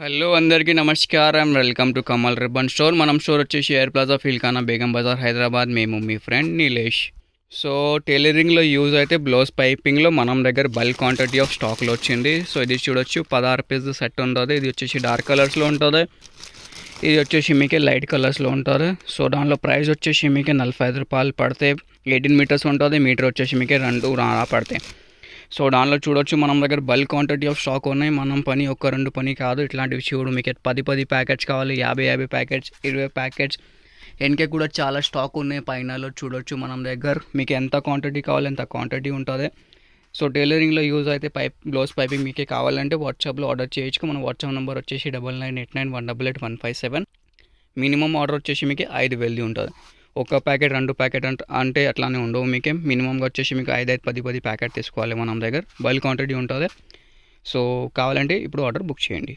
Hello అందరికీ నమస్కారం. Welcome to Kamal ribbon store. మనం స్టోర్ వచ్చేసి ఎయిర్ ప్లాజా ఫిల్ఖానా బేగం బజార్ హైదరాబాద్. మేము మీ ఫ్రెండ్ నీలేష్. సో టైలరింగ్లో యూజ్ అయితే బ్లౌజ్ పైపింగ్లో మనం దగ్గర బల్క్ క్వాంటిటీ ఆఫ్ స్టాక్లో వచ్చింది. సో ఇది చూడొచ్చు 16 పీస్ సెట్ ఉంటుంది. ఇది వచ్చేసి డార్క్ కలర్స్లో ఉంటుంది. ఇది వచ్చేసి మీకు లైట్ కలర్స్లో ఉంటుంది. సో దానిలో ప్రైస్ వచ్చేసి మీకు 45 రూపాయలు పడితే 18 మీటర్స్ ఉంటుంది. మీటర్ వచ్చేసి మీకు 2 పడతాయి. సో దానిలో చూడొచ్చు మనం దగ్గర బల్క్ క్వాంటిటీ ఆఫ్ స్టాక్ ఉన్నాయి. మనం పని ఒక్క 2 పని కాదు, ఇట్లాంటివి చూడు మీకు 10 ప్యాకెట్స్ కావాలి, 50 ప్యాకెట్స్, 20 ప్యాకెట్స్ వెనక కూడా చాలా స్టాక్ ఉన్నాయి. పైనలో చూడొచ్చు మనం దగ్గర మీకు ఎంత క్వాంటిటీ కావాలి ఎంత క్వాంటిటీ ఉంటుంది. సో టైలరింగ్లో యూజ్ అయితే బ్లౌజ్ పైపింగ్ మీకే కావాలంటే వాట్సాప్లో ఆర్డర్ చేయొచ్చు. మన వాట్సాప్ నెంబర్ వచ్చేసి 9989918887. మినిమం ఆర్డర్ వచ్చేసి మీకు 5,000 ఉంటుంది. ఒక ప్యాకెట్ 2 ప్యాకెట్ అంటే అట్లానే ఉండవు. మీకే మినిమంగా వచ్చేసి మీకు 5 10 ప్యాకెట్ తీసుకోవాలి. మనం దగ్గర బల్క్ క్వాంటిటీ ఉంటుంది. సో కావాలంటే ఇప్పుడు ఆర్డర్ బుక్ చేయండి.